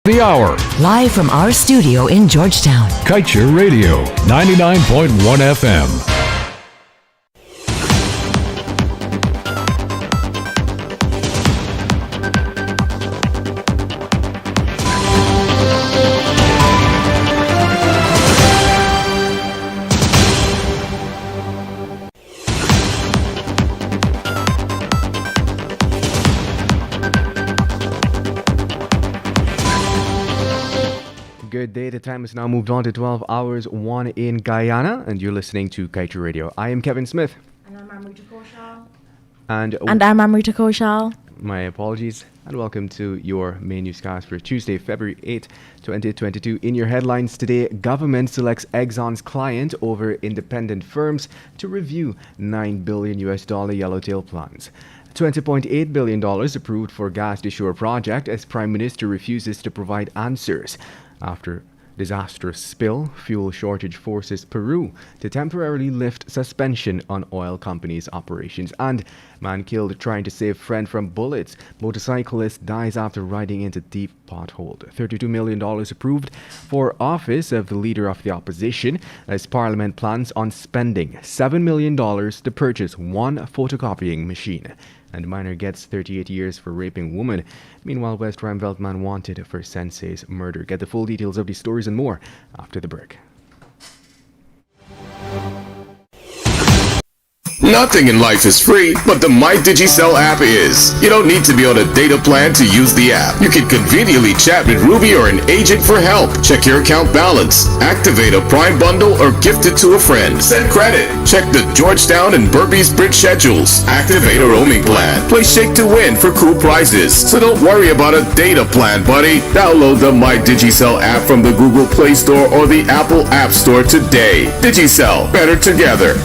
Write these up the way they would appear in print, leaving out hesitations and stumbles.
The hour. Live from our studio in Georgetown. Kaieteur Radio, 99.1 FM. Good day. The time has now moved on to 12 hours 1 in Guyana, and you're listening to Kaieteur Radio. I am Kevin Smith. And I'm Amrita Koshal. And I'm Amrita Koshal. My apologies, and welcome to your main newscast for Tuesday, February 8, 2022. In your headlines today, government selects Exxon's client over independent firms to review $9 billion Yellowtail plans. $20.8 billion approved for gas to shore project as Prime Minister refuses to provide answers. After disastrous spill, fuel shortage forces Peru to temporarily lift suspension on oil companies' operations. And man killed trying to save friend from bullets. Motorcyclist dies after riding into deep pothole. $32 million approved for office of the leader of the opposition as Parliament plans on spending $7 million to purchase one photocopying machine. And minor gets 38 years for raping woman. Meanwhile, West Rheinveld man wanted for Sensei's murder. Get the full details of these stories and more after the break. Nothing in life is free, but the MyDigiCell app is. You don't need to be on a data plan to use the app. You can conveniently chat with Ruby or an agent for help. Check your account balance, activate a Prime bundle, or gift it to a friend. Send credit. Check the Georgetown and Burpees Bridge schedules. Activate a roaming plan. Play Shake to Win for cool prizes. So don't worry about a data plan, buddy. Download the MyDigiCell app from the Google Play Store or the Apple App Store today. Digicel, better together.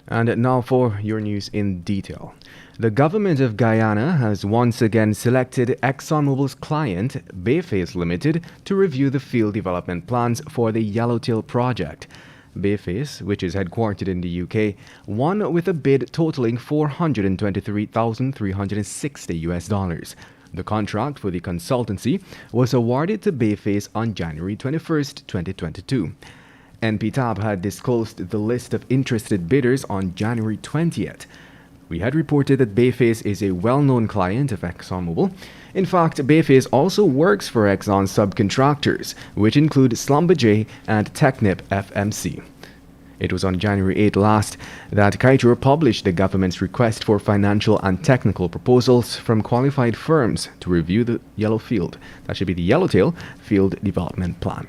And now for your news in detail. The government of Guyana has once again selected ExxonMobil's client, Bayface Limited, to review the field development plans for the Yellowtail project. Bayface, which is headquartered in the UK, won with a bid totaling $423,360. The contract for the consultancy was awarded to Bayface on January 21st, 2022. NPTAB had disclosed the list of interested bidders on January 20th. We had reported that Bayface is a well-known client of ExxonMobil. In fact, Bayface also works for Exxon subcontractors, which include Schlumberger and Technip FMC. It was on January 8 last that Kaieteur published the government's request for financial and technical proposals from qualified firms to review the Yellowtail Field Development Plan.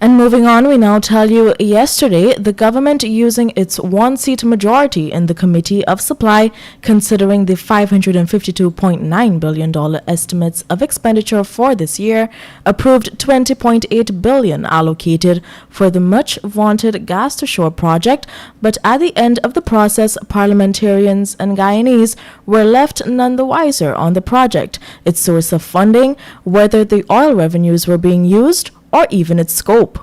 And moving on, we now tell you yesterday the government using its one-seat majority in the Committee of Supply, considering the $552.9 billion estimates of expenditure for this year, approved $20.8 billion allocated for the much-vaunted gas-to-shore project, but at the end of the process, parliamentarians and Guyanese were left none the wiser on the project, its source of funding, whether the oil revenues were being used, or even its scope.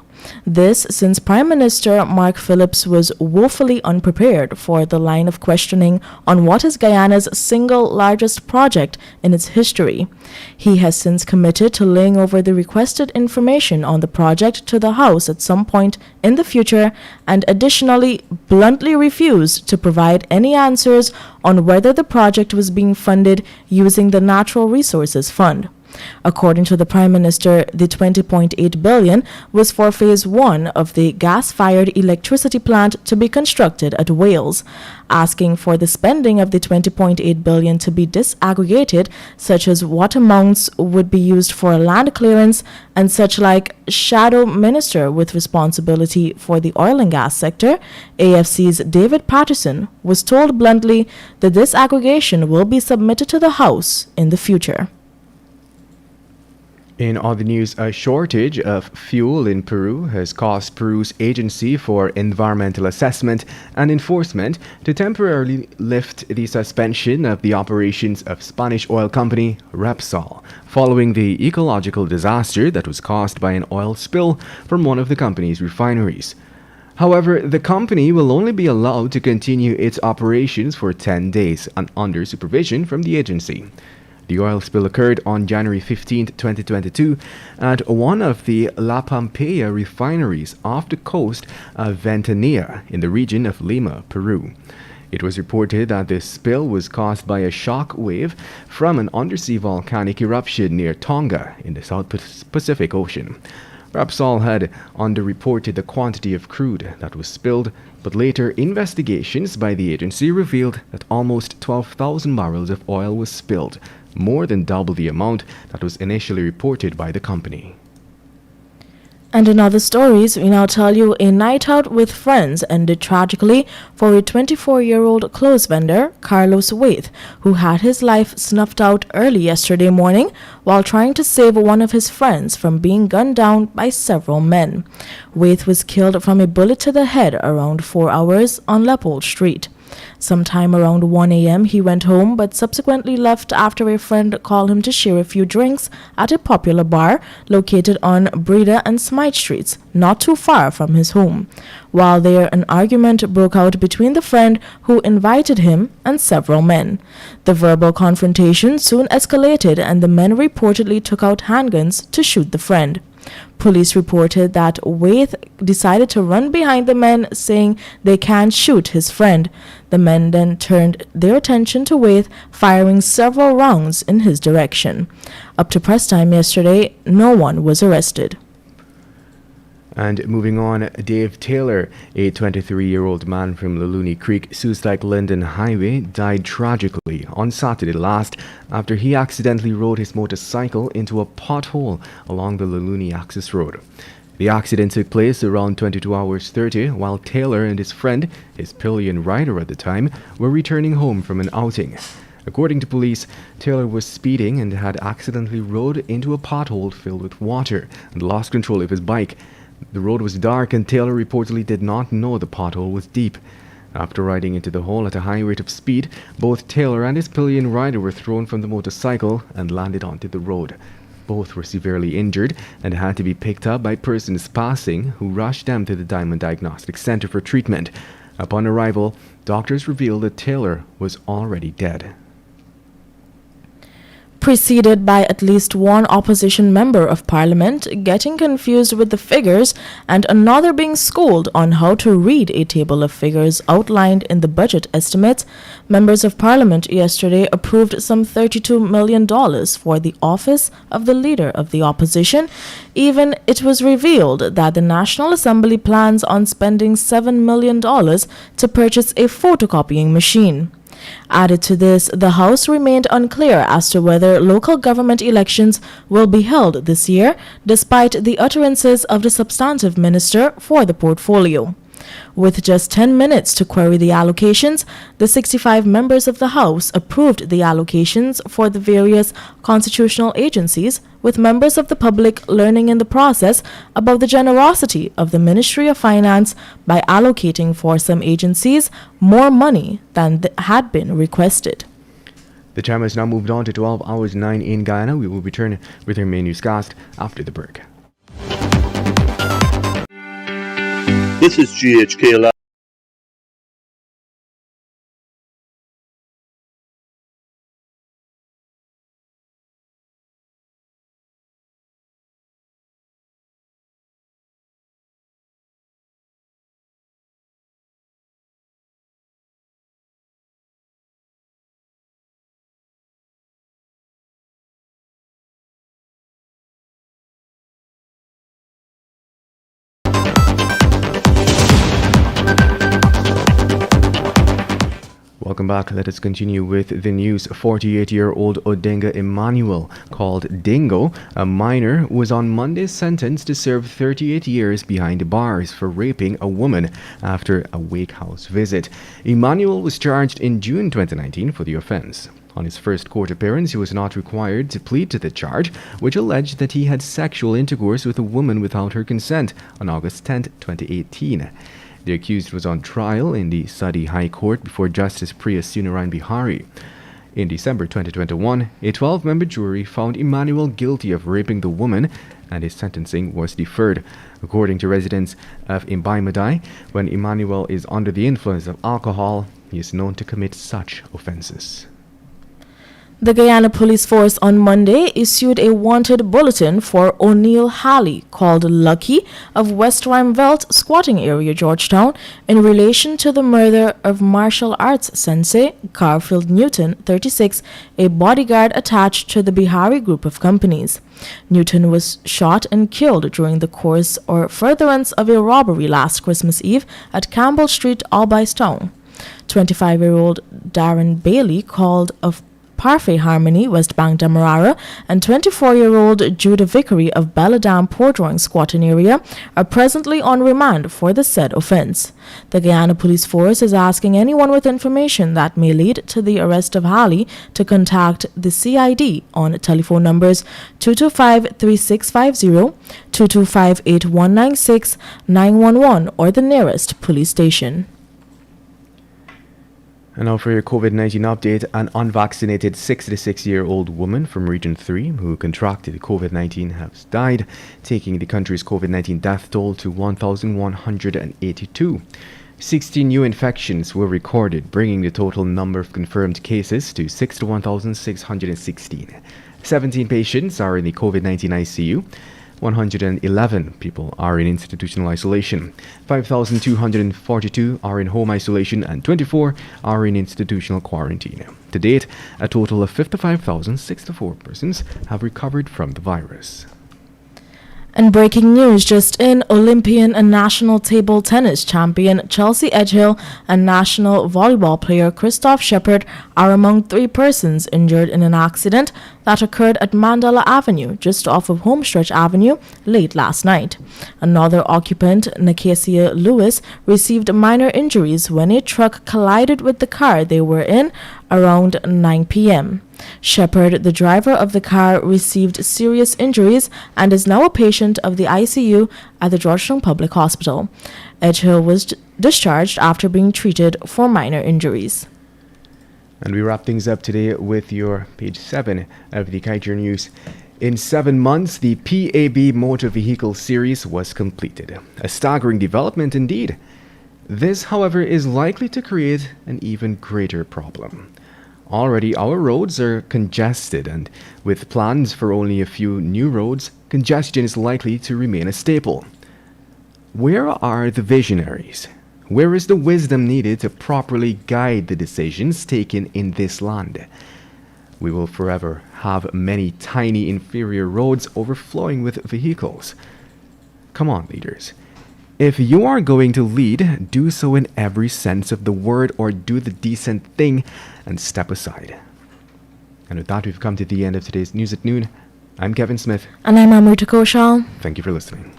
This since Prime Minister Mark Phillips was woefully unprepared for the line of questioning on what is Guyana's single largest project in its history. He has since committed to laying over the requested information on the project to the House at some point in the future, and additionally bluntly refused to provide any answers on whether the project was being funded using the Natural Resources Fund. According to the Prime Minister, the $20.8 billion was for Phase 1 of the gas-fired electricity plant to be constructed at Wales, asking for the spending of the $20.8 billion to be disaggregated, such as what amounts would be used for land clearance and such like. Shadow Minister with responsibility for the oil and gas sector, AFC's David Patterson, was told bluntly that this aggregation will be submitted to the House in the future. In other news, a shortage of fuel in Peru has caused Peru's Agency for Environmental Assessment and Enforcement to temporarily lift the suspension of the operations of Spanish oil company Repsol, following the ecological disaster that was caused by an oil spill from one of the company's refineries. However, the company will only be allowed to continue its operations for 10 days and under supervision from the agency. The oil spill occurred on January 15, 2022 at one of the La Pampeya refineries off the coast of Ventanilla in the region of Lima, Peru. It was reported that the spill was caused by a shock wave from an undersea volcanic eruption near Tonga in the South Pacific Ocean. Repsol had underreported the quantity of crude that was spilled, but later investigations by the agency revealed that almost 12,000 barrels of oil was spilled, more than double the amount that was initially reported by the company. And in other stories, we now tell you a night out with friends ended tragically for a 24-year-old clothes vendor, Carlos Waith, who had his life snuffed out early yesterday morning while trying to save one of his friends from being gunned down by several men. Waith was killed from a bullet to the head around 4 hours on Leopold Street. Sometime around 1 a.m. he went home but subsequently left after a friend called him to share a few drinks at a popular bar located on Breda and Smythe Streets, not too far from his home. While there, an argument broke out between the friend who invited him and several men. The verbal confrontation soon escalated and the men reportedly took out handguns to shoot the friend. Police reported that Waith decided to run behind the men, saying they can't shoot his friend. The men then turned their attention to Waith, firing several rounds in his direction. Up to press time yesterday, no one was arrested. And moving on, Dave Taylor, a 23-year-old man from Luluni Creek, Sustak-Linden Highway, died tragically on Saturday last after he accidentally rode his motorcycle into a pothole along the Luluni Access Road. The accident took place around 22 hours 30 while Taylor and his friend, his pillion rider at the time, were returning home from an outing. According to police, Taylor was speeding and had accidentally rode into a pothole filled with water and lost control of his bike. The road was dark and Taylor reportedly did not know the pothole was deep. After riding into the hole at a high rate of speed, both Taylor and his pillion rider were thrown from the motorcycle and landed onto the road. Both were severely injured and had to be picked up by persons passing who rushed them to the Diamond Diagnostic Center for treatment. Upon arrival, doctors revealed that Taylor was already dead. Preceded by at least one opposition member of parliament getting confused with the figures and another being schooled on how to read a table of figures outlined in the budget estimates, members of parliament yesterday approved some $32 million for the office of the leader of the opposition. Even it was revealed that the National Assembly plans on spending $7 million to purchase a photocopying machine. Added to this, the House remained unclear as to whether local government elections will be held this year, despite the utterances of the substantive minister for the portfolio. With just 10 minutes to query the allocations, the 65 members of the House approved the allocations for the various constitutional agencies, with members of the public learning in the process about the generosity of the Ministry of Finance by allocating for some agencies more money than had been requested. The time has now moved on to 12 hours 9 in Guyana. We will return with our main newscast after the break. This is GHK Live. Welcome back. Let us continue with the news. 48-year-old Odinga Emmanuel, called Dingo, a minor, was on Monday sentenced to serve 38 years behind bars for raping a woman after a wake house visit. Emmanuel was charged in June 2019 for the offense. On his first court appearance, he was not required to plead to the charge, which alleged that he had sexual intercourse with a woman without her consent on August 10, 2018. The accused was on trial in the Sadi High Court before Justice Priya Sunarayan Bihari. In December 2021, a 12-member jury found Emmanuel guilty of raping the woman and his sentencing was deferred. According to residents of Imbaimadai, when Emmanuel is under the influence of alcohol, he is known to commit such offences. The Guyana Police Force on Monday issued a wanted bulletin for O'Neill Halley, called Lucky, of West Rhymevelt squatting area, Georgetown, in relation to the murder of martial arts sensei Garfield Newton, 36, a bodyguard attached to the Bihari group of companies. Newton was shot and killed during the course or furtherance of a robbery last Christmas Eve at Campbell Street, Albaistown. 25-year-old Darren Bailey, called of Parfait Harmony, West Bank Demerara, and 24-year-old Judah Vickery of Belladam Port Drawing squatting area are presently on remand for the said offence. The Guyana Police Force is asking anyone with information that may lead to the arrest of Halley to contact the CID on telephone numbers 225-3650, 225-8196, 911, or the nearest police station. And now for your COVID-19 update, an unvaccinated 66-year-old woman from Region 3 who contracted COVID-19 has died, taking the country's COVID-19 death toll to 1,182. 16 new infections were recorded, bringing the total number of confirmed cases to 61,616. 17 patients are in the COVID-19 ICU. 111 people are in institutional isolation, 5,242 are in home isolation, and 24 are in institutional quarantine. To date, a total of 55,064 persons have recovered from the virus. And breaking news just in, Olympian and national table tennis champion Chelsea Edgehill and national volleyball player Christoph Shepard are among 3 persons injured in an accident that occurred at Mandela Avenue, just off of Homestretch Avenue, late last night. Another occupant, Nakasia Lewis, received minor injuries when a truck collided with the car they were in around 9 p.m. Shepard, the driver of the car, received serious injuries and is now a patient of the ICU at the Georgetown Public Hospital. Edgehill was discharged after being treated for minor injuries. And we wrap things up today with your page 7 of the Kaieteur News. In 7 months, the PAB Motor Vehicle Series was completed. A staggering development indeed. This, however, is likely to create an even greater problem. Already our roads are congested, and with plans for only a few new roads, congestion is likely to remain a staple. Where are the visionaries? Where is the wisdom needed to properly guide the decisions taken in this land? We will forever have many tiny inferior roads overflowing with vehicles. Come on, leaders. If you are going to lead, do so in every sense of the word, or do the decent thing and step aside. And with that, we've come to the end of today's News at Noon. I'm Kevin Smith. And I'm Amrita Koshal. Thank you for listening.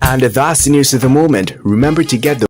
And that's the news of the moment. Remember to get the